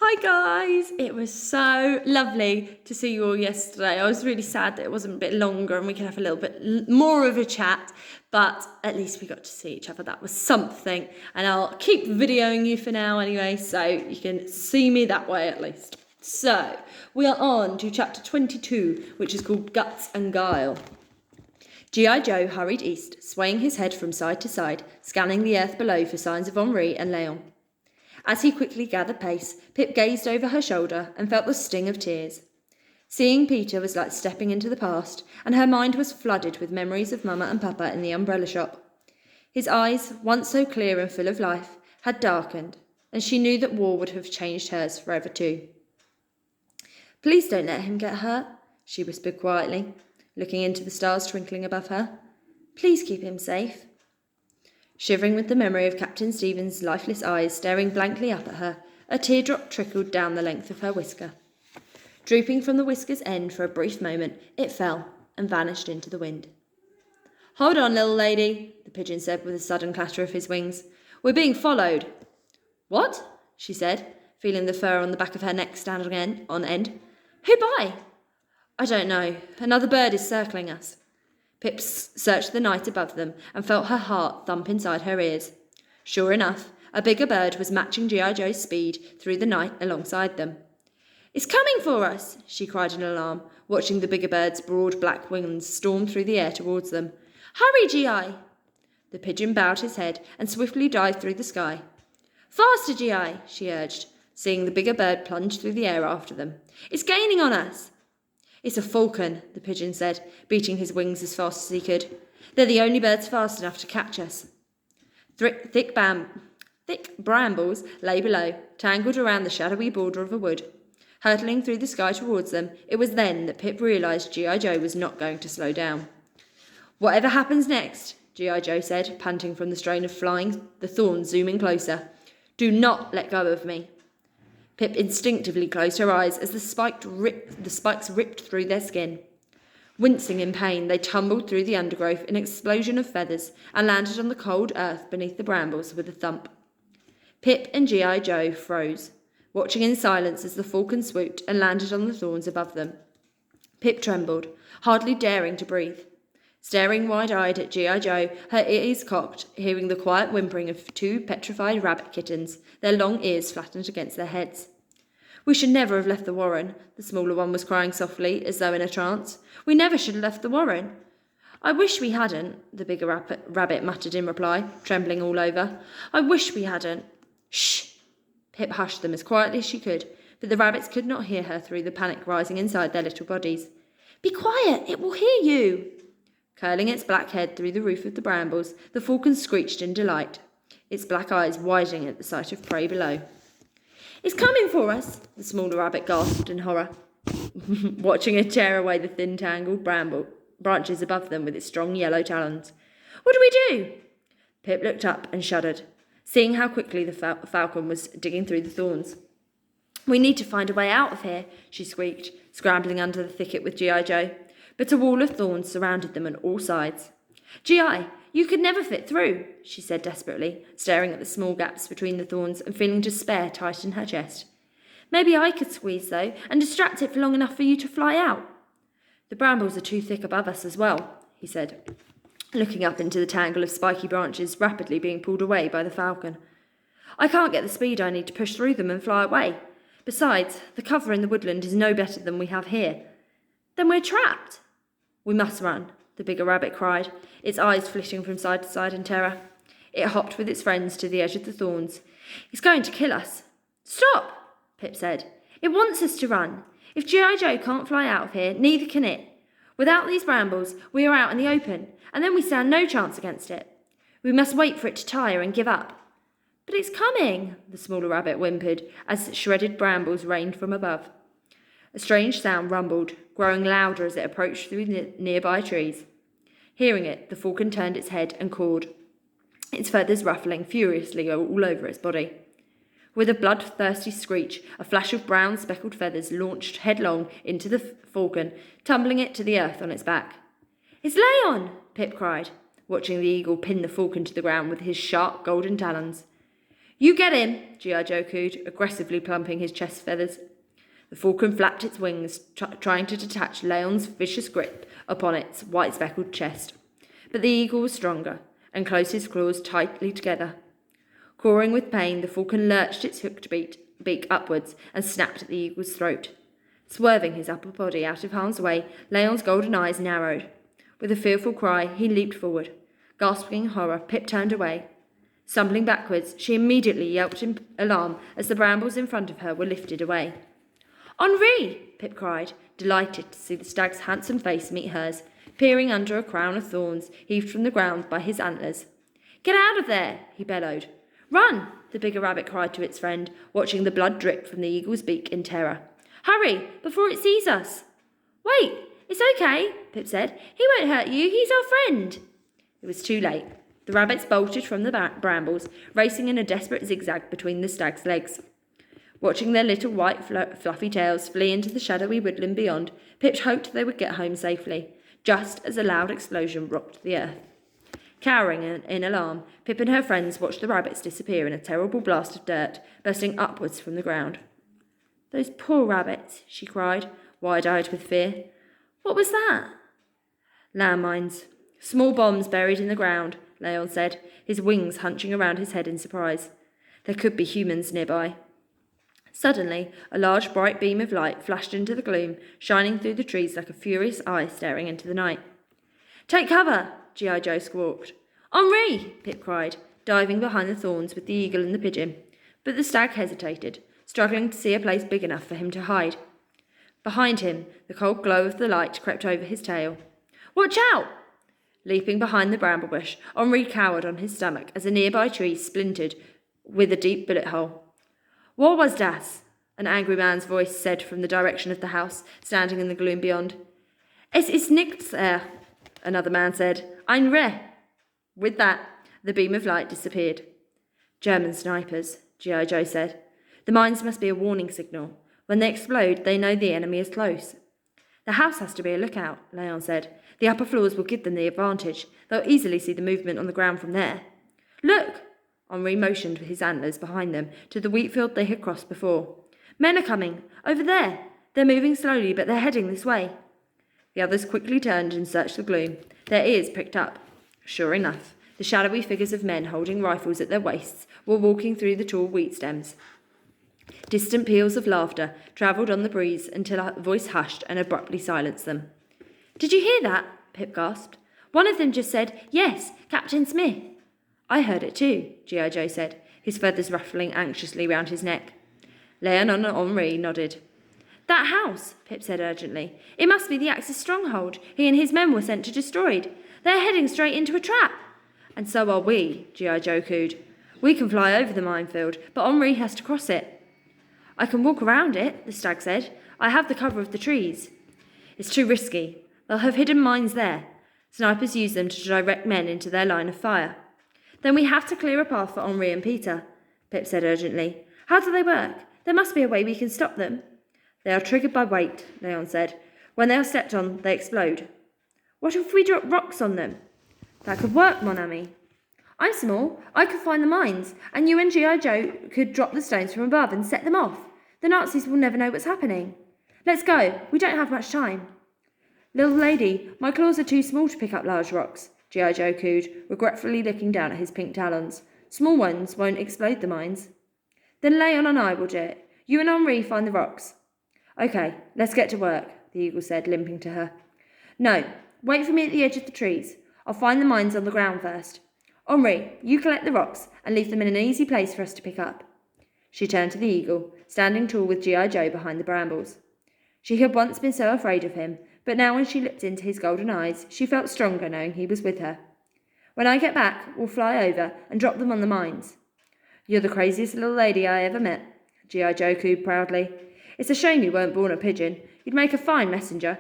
Hi guys, it was so lovely to see you all yesterday. I was really sad that it wasn't a bit longer and we could have a little bit more of a chat, but at least we got to see each other. That was something, and I'll keep videoing you for now anyway, so you can see me that way at least. So, we are on to chapter 22, which is called Guts and Guile. G.I. Joe hurried east, swaying his head from side to side, scanning the earth below for signs of Henri and Léon. As he quickly gathered pace, Pip gazed over her shoulder and felt the sting of tears. Seeing Peter was like stepping into the past, and her mind was flooded with memories of Mama and Papa in the umbrella shop. His eyes, once so clear and full of life, had darkened, and she knew that war would have changed hers forever too. "Please don't let him get hurt," she whispered quietly, looking into the stars twinkling above her. "Please keep him safe." Shivering with the memory of Captain Stephen's lifeless eyes staring blankly up at her, a teardrop trickled down the length of her whisker. Drooping from the whisker's end for a brief moment, it fell and vanished into the wind. "Hold on, little lady," the pigeon said with a sudden clatter of his wings. "We're being followed." "What?" she said, feeling the fur on the back of her neck stand on end. "Who by?" "I don't know. Another bird is circling us." Pip searched the night above them and felt her heart thump inside her ears. Sure enough, a bigger bird was matching G.I. Joe's speed through the night alongside them. "It's coming for us!" she cried in alarm, watching the bigger bird's broad black wings storm through the air towards them. "Hurry, G.I.!" The pigeon bowed his head and swiftly dived through the sky. "Faster, G.I.!" she urged, seeing the bigger bird plunge through the air after them. "It's gaining on us!" "It's a falcon," the pigeon said, beating his wings as fast as he could. "They're the only birds fast enough to catch us." Thick brambles lay below, tangled around the shadowy border of a wood. Hurtling through the sky towards them, it was then that Pip realised G.I. Joe was not going to slow down. "Whatever happens next," G.I. Joe said, panting from the strain of flying, the thorns zooming closer, "do not let go of me." Pip instinctively closed her eyes as the spikes ripped through their skin. Wincing in pain, they tumbled through the undergrowth in an explosion of feathers and landed on the cold earth beneath the brambles with a thump. Pip and G.I. Joe froze, watching in silence as the falcon swooped and landed on the thorns above them. Pip trembled, hardly daring to breathe. Staring wide-eyed at G.I. Joe, her ears cocked, hearing the quiet whimpering of two petrified rabbit kittens, their long ears flattened against their heads. "We should never have left the warren," the smaller one was crying softly, as though in a trance. "We never should have left the warren." "I wish we hadn't," the bigger rabbit muttered in reply, trembling all over. "I wish we hadn't." "Shh!" Pip hushed them as quietly as she could, but the rabbits could not hear her through the panic rising inside their little bodies. "Be quiet! It will hear you!" Curling its black head through the roof of the brambles, the falcon screeched in delight, its black eyes widening at the sight of prey below. "It's coming for us!" the smaller rabbit gasped in horror, watching it tear away the thin tangled bramble branches above them with its strong yellow talons. "What do we do?" Pip looked up and shuddered, seeing how quickly the falcon was digging through the thorns. "We need to find a way out of here," she squeaked, scrambling under the thicket with G.I. Joe. But a wall of thorns surrounded them on all sides. "G.I., you could never fit through," she said desperately, staring at the small gaps between the thorns and feeling despair tighten her chest. "Maybe I could squeeze, though, and distract it for long enough for you to fly out." "The brambles are too thick above us as well," he said, looking up into the tangle of spiky branches rapidly being pulled away by the falcon. "I can't get the speed I need to push through them and fly away. Besides, the cover in the woodland is no better than we have here." "Then we're trapped." "We must run," the bigger rabbit cried, its eyes flitting from side to side in terror. It hopped with its friends to the edge of the thorns. "It's going to kill us." "Stop," Pip said. "It wants us to run. If G.I. Joe can't fly out of here, neither can it. Without these brambles, we are out in the open, and then we stand no chance against it. We must wait for it to tire and give up." "But it's coming," the smaller rabbit whimpered, as shredded brambles rained from above. A strange sound rumbled, growing louder as it approached through nearby trees. Hearing it, the falcon turned its head and cawed, its feathers ruffling furiously all over its body. With a bloodthirsty screech, a flash of brown speckled feathers launched headlong into the falcon, tumbling it to the earth on its back. "It's Léon!" Pip cried, watching the eagle pin the falcon to the ground with his sharp golden talons. You get him, G.I. Joe cooed, aggressively plumping his chest feathers. The falcon flapped its wings, trying to detach Leon's vicious grip upon its white speckled chest. But the eagle was stronger, and closed his claws tightly together. Cawing with pain, the falcon lurched its hooked beak upwards and snapped at the eagle's throat. Swerving his upper body out of harm's way, Leon's golden eyes narrowed. With a fearful cry, he leaped forward. Gasping in horror, Pip turned away. Stumbling backwards, she immediately yelped in alarm as the brambles in front of her were lifted away. Henri! Pip cried, delighted to see the stag's handsome face meet hers, peering under a crown of thorns heaved from the ground by his antlers. Get out of there! He bellowed. Run! The bigger rabbit cried to its friend, watching the blood drip from the eagle's beak in terror. Hurry, before it sees us! Wait, it's okay, Pip said. He won't hurt you, he's our friend. It was too late. The rabbits bolted from the brambles, racing in a desperate zigzag between the stag's legs. Watching their little white fluffy tails flee into the shadowy woodland beyond, Pip hoped they would get home safely, just as a loud explosion rocked the earth. Cowering in alarm, Pip and her friends watched the rabbits disappear in a terrible blast of dirt, bursting upwards from the ground. Those poor rabbits, she cried, wide-eyed with fear. What was that? Landmines. Small bombs buried in the ground, Leon said, his wings hunching around his head in surprise. There could be humans nearby. Suddenly, a large bright beam of light flashed into the gloom, shining through the trees like a furious eye staring into the night. Take cover! G.I. Joe squawked. Henri! Pip cried, diving behind the thorns with the eagle and the pigeon. But the stag hesitated, struggling to see a place big enough for him to hide. Behind him, the cold glow of the light crept over his tail. Watch out! Leaping behind the bramble bush, Henri cowered on his stomach as a nearby tree splintered with a deep bullet hole. What was das? An angry man's voice said from the direction of the house, standing in the gloom beyond. Es ist nichts, another man said. Ein Reh. With that, the beam of light disappeared. German snipers, G.I. Joe said. The mines must be a warning signal. When they explode, they know the enemy is close. The house has to be a lookout, Leon said. The upper floors will give them the advantage. They'll easily see the movement on the ground from there. Look! Henri motioned with his antlers behind them to the wheat field they had crossed before. Men are coming! Over there! They're moving slowly, but they're heading this way. The others quickly turned and searched the gloom, their ears pricked up. Sure enough, the shadowy figures of men holding rifles at their waists were walking through the tall wheat stems. Distant peals of laughter travelled on the breeze until a voice hushed and abruptly silenced them. Did you hear that? Pip gasped. One of them just said, Yes, Captain Smith. I heard it too, G.I. Joe said, his feathers ruffling anxiously round his neck. Leon and Henri nodded. That house, Pip said urgently. It must be the Axe's stronghold. He and his men were sent to destroy it. They're heading straight into a trap. And so are we, G.I. Joe cooed. We can fly over the minefield, but Henri has to cross it. I can walk around it, the stag said. I have the cover of the trees. It's too risky. They'll have hidden mines there. Snipers use them to direct men into their line of fire. Then we have to clear a path for Henri and Peter, Pip said urgently. How do they work? There must be a way we can stop them. They are triggered by weight, Leon said. When they are stepped on, they explode. What if we drop rocks on them? That could work, mon ami. I'm small. I could find the mines, and you and G.I. Joe could drop the stones from above and set them off. The Nazis will never know what's happening. Let's go. We don't have much time. Little lady, my claws are too small to pick up large rocks, G.I. Joe cooed, regretfully looking down at his pink talons. Small ones won't explode the mines. Then Leon and I will do it. You and Henri find the rocks. Okay, let's get to work, the eagle said, limping to her. No, wait for me at the edge of the trees. I'll find the mines on the ground first. Henri, you collect the rocks and leave them in an easy place for us to pick up. She turned to the eagle, standing tall with G.I. Joe behind the brambles. She had once been so afraid of him, but now when she looked into his golden eyes, she felt stronger knowing he was with her. When I get back, we'll fly over and drop them on the mines. You're the craziest little lady I ever met, G.I. Joe cooed proudly. It's a shame you weren't born a pigeon. You'd make a fine messenger.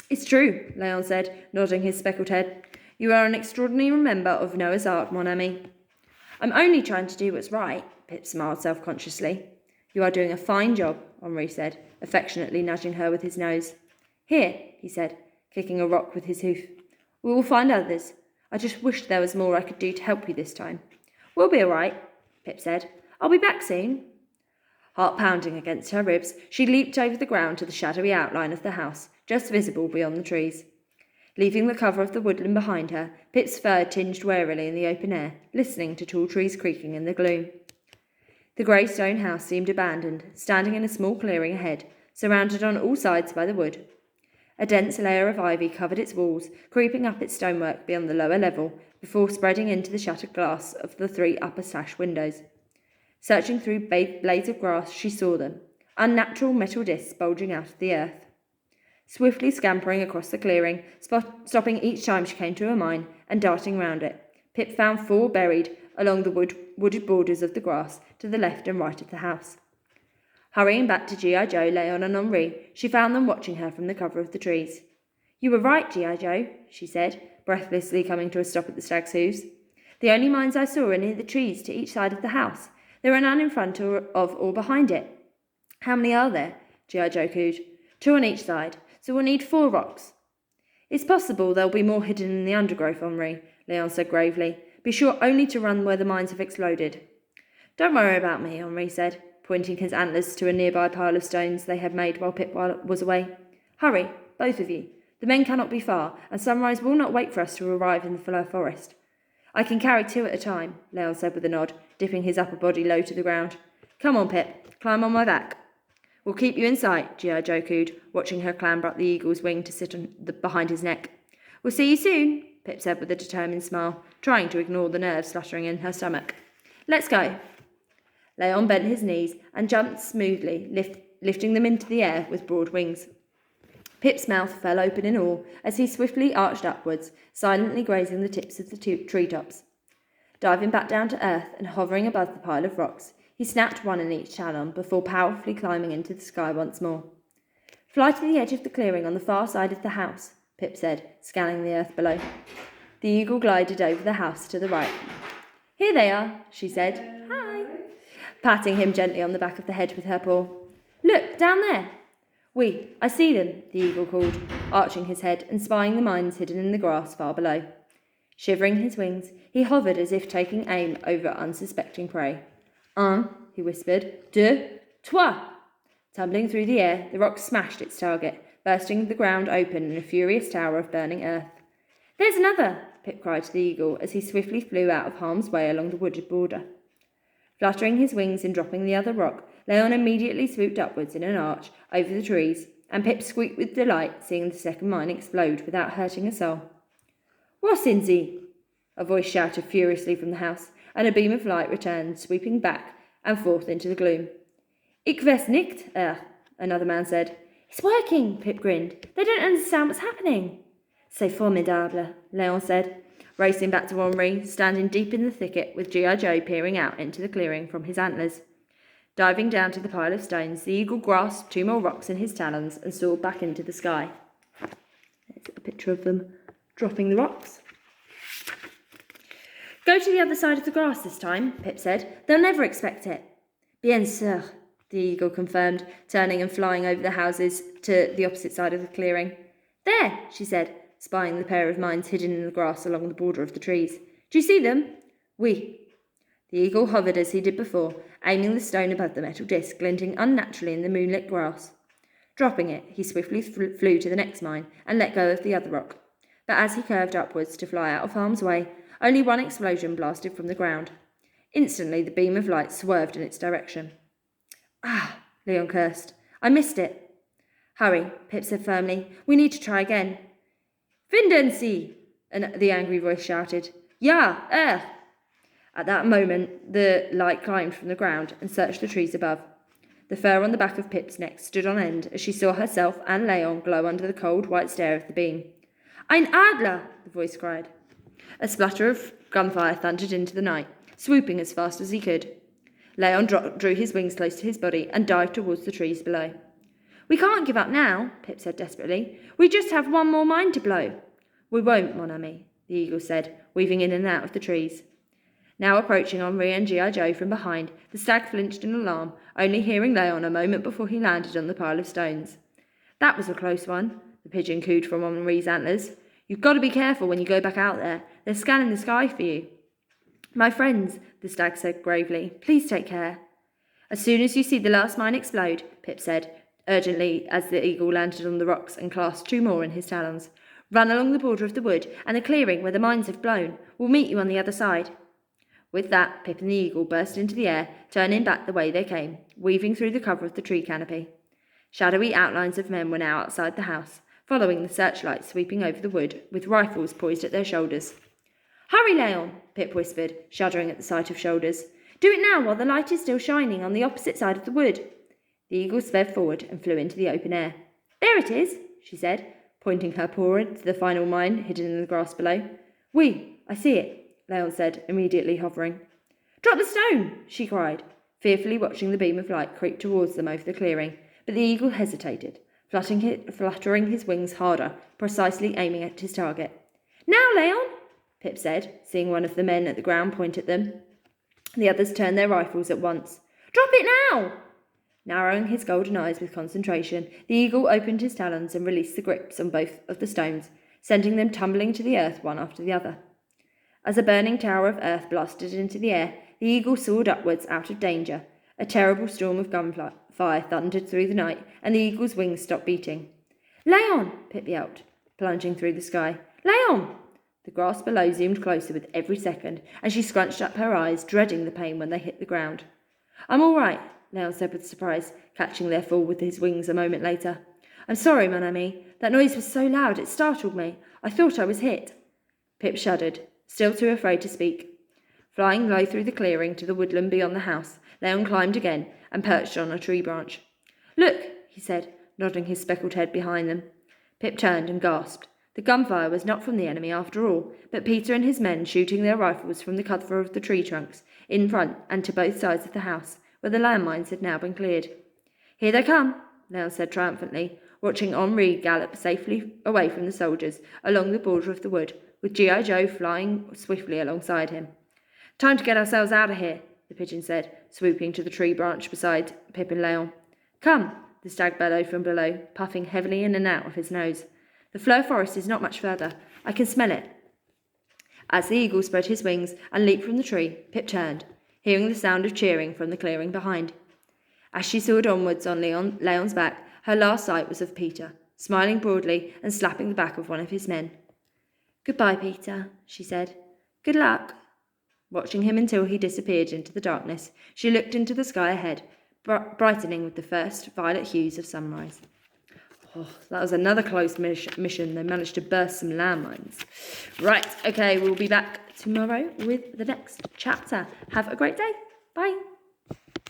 It's true, Leon said, nodding his speckled head. You are an extraordinary member of Noah's Ark, mon ami. I'm only trying to do what's right, Pip smiled self-consciously. You are doing a fine job, Henri said, affectionately nudging her with his nose. Here, he said, kicking a rock with his hoof. We will find others. I just wish there was more I could do to help you this time. We'll be all right. Pip said. "I'll be back soon." Heart pounding against her ribs, she leaped over the ground to the shadowy outline of the house, just visible beyond the trees. Leaving the cover of the woodland behind her, Pip's fur tinged warily in the open air, listening to tall trees creaking in the gloom. The grey stone house seemed abandoned, standing in a small clearing ahead, surrounded on all sides by the wood. A dense layer of ivy covered its walls, creeping up its stonework beyond the lower level, before spreading into the shattered glass of the 3 upper sash windows. Searching through blades of grass, she saw them, unnatural metal discs bulging out of the earth. Swiftly scampering across the clearing, stopping each time she came to a mine, and darting round it, Pip found 4 buried along the wooded borders of the grass to the left and right of the house. Hurrying back to G.I. Joe, Leon and Henri, she found them watching her from the cover of the trees. "You were right, G.I. Joe," she said, breathlessly coming to a stop at the stag's hooves. "The only mines I saw are near the trees to each side of the house. There are none in front of or behind it." "How many are there?" G.I. Joe cooed. "2 on each side, so we'll need 4 rocks." "It's possible there'll be more hidden in the undergrowth, Henri," Leon said gravely. "Be sure only to run where the mines have exploded." "Don't worry about me," Henri said, pointing his antlers to a nearby pile of stones they had made while Pip was away. "Hurry, both of you. The men cannot be far, and sunrise will not wait for us to arrive in the fir forest." "I can carry 2 at a time," Leon said with a nod, dipping his upper body low to the ground. "Come on, Pip, climb on my back." "We'll keep you in sight," G.I. Joe cooed, watching her clamber up the eagle's wing to sit behind his neck. "We'll see you soon," Pip said with a determined smile, trying to ignore the nerves fluttering in her stomach. "Let's go." Leon bent his knees and jumped smoothly, lifting them into the air with broad wings. Pip's mouth fell open in awe as he swiftly arched upwards, silently grazing the tips of the treetops. Diving back down to earth and hovering above the pile of rocks, he snapped one in each talon before powerfully climbing into the sky once more. "Fly to the edge of the clearing on the far side of the house," Pip said, scanning the earth below. The eagle glided over the house to the right. "Here they are," she said. "Hi," patting him gently on the back of the head with her paw. "Look, down there." "Oui, I see them," the eagle called, arching his head and spying the mines hidden in the grass far below. Shivering his wings, he hovered as if taking aim over unsuspecting prey. "Un," he whispered. "Deux, trois." Tumbling through the air, the rock smashed its target, bursting the ground open in a furious tower of burning earth. "There's another," Pip cried to the eagle as he swiftly flew out of harm's way along the wooded border. Fluttering his wings and dropping the other rock, Leon immediately swooped upwards in an arch over the trees, and Pip squeaked with delight, seeing the second mine explode without hurting a soul. "What's in sie?" a voice shouted furiously from the house, and a beam of light returned, sweeping back and forth into the gloom. "Ich weiß nicht, another man said. "It's working," Pip grinned. "They don't understand what's happening." "C'est formidable," Leon said, racing back to Henri, standing deep in the thicket with G.I. Joe peering out into the clearing from his antlers. Diving down to the pile of stones, the eagle grasped 2 more rocks in his talons and soared back into the sky. There's a picture of them dropping the rocks. "Go to the other side of the grass this time," Pip said. "They'll never expect it." "Bien sûr," the eagle confirmed, turning and flying over the houses to the opposite side of the clearing. "There," she said, spying the pair of mines hidden in the grass along the border of the trees. "Do you see them?" "Oui." The eagle hovered as he did before, aiming the stone above the metal disc, glinting unnaturally in the moonlit grass. Dropping it, he swiftly flew to the next mine and let go of the other rock. But as he curved upwards to fly out of harm's way, only one explosion blasted from the ground. Instantly, the beam of light swerved in its direction. "Ah," Leon cursed. "I missed it." "Hurry," Pip said firmly. "We need to try again." "Finden Sie!" the angry voice shouted. "Ja, At that moment, the light climbed from the ground and searched the trees above. The fur on the back of Pip's neck stood on end as she saw herself and Leon glow under the cold white stare of the beam. "Ein Adler!" the voice cried. A splutter of gunfire thundered into the night, swooping as fast as he could. Leon drew his wings close to his body and dived towards the trees below. "We can't give up now," Pip said desperately. "We just have 1 more mine to blow." "We won't, mon ami," the eagle said, weaving in and out of the trees. Now approaching Henri and G.I. Joe from behind, the stag flinched in alarm, only hearing Leon a moment before he landed on the pile of stones. "That was a close one," the pigeon cooed from Henri's antlers. "You've got to be careful when you go back out there. They're scanning the sky for you." My friends, the stag said gravely, please take care. As soon as you see the last mine explode, Pip said, urgently as the eagle landed on the rocks and clasped 2 more in his talons. Run along the border of the wood and the clearing where the mines have blown. We'll meet you on the other side. With that, Pip and the eagle burst into the air, turning back the way they came, weaving through the cover of the tree canopy. Shadowy outlines of men were now outside the house, following the searchlight sweeping over the wood, with rifles poised at their shoulders. Hurry, Leon, Pip whispered, shuddering at the sight of shoulders. Do it now while the light is still shining on the opposite side of the wood. The eagle sped forward and flew into the open air. There it is, she said, pointing her paw to the final mine hidden in the grass below. Oui, I see it, Leon said, immediately hovering. Drop the stone, she cried, fearfully watching the beam of light creep towards them over the clearing, but the eagle hesitated, fluttering his wings harder, precisely aiming at his target. Now, Leon, Pip said, seeing one of the men at the ground point at them. The others turned their rifles at once. Drop it now! Narrowing his golden eyes with concentration, the eagle opened his talons and released the grips on both of the stones, sending them tumbling to the earth one after the other. As a burning tower of earth blasted into the air, the eagle soared upwards out of danger. A terrible storm of gunfire thundered through the night, and the eagle's wings stopped beating. Leon! Pip yelped, plunging through the sky. Leon! The grass below zoomed closer with every second, and she scrunched up her eyes, dreading the pain when they hit the ground. I'm all right, Leon said with surprise, catching their fall with his wings a moment later. I'm sorry, mon ami. That noise was so loud it startled me. I thought I was hit. Pip shuddered, still too afraid to speak. Flying low through the clearing to the woodland beyond the house, Leon climbed again and perched on a tree branch. Look, he said, nodding his speckled head behind them. Pip turned and gasped. The gunfire was not from the enemy after all, but Peter and his men shooting their rifles from the cover of the tree trunks, in front and to both sides of the house, where the landmines had now been cleared. Here they come, Leon said triumphantly, watching Henri gallop safely away from the soldiers along the border of the wood, with G.I. Joe flying swiftly alongside him. Time to get ourselves out of here, the pigeon said, swooping to the tree branch beside Pip and Leon. Come, the stag bellowed from below, puffing heavily in and out of his nose. The Fleur forest is not much further. I can smell it. As the eagle spread his wings and leaped from the tree, Pip turned, hearing the sound of cheering from the clearing behind. As she soared onwards on Leon's back, her last sight was of Peter, smiling broadly and slapping the back of one of his men. Goodbye, Peter, she said. Good luck. Watching him until he disappeared into the darkness, she looked into the sky ahead, brightening with the first violet hues of sunrise. Oh, that was another close mission. They managed to burst some landmines. Right, okay, we'll be back tomorrow with the next chapter. Have a great day. Bye.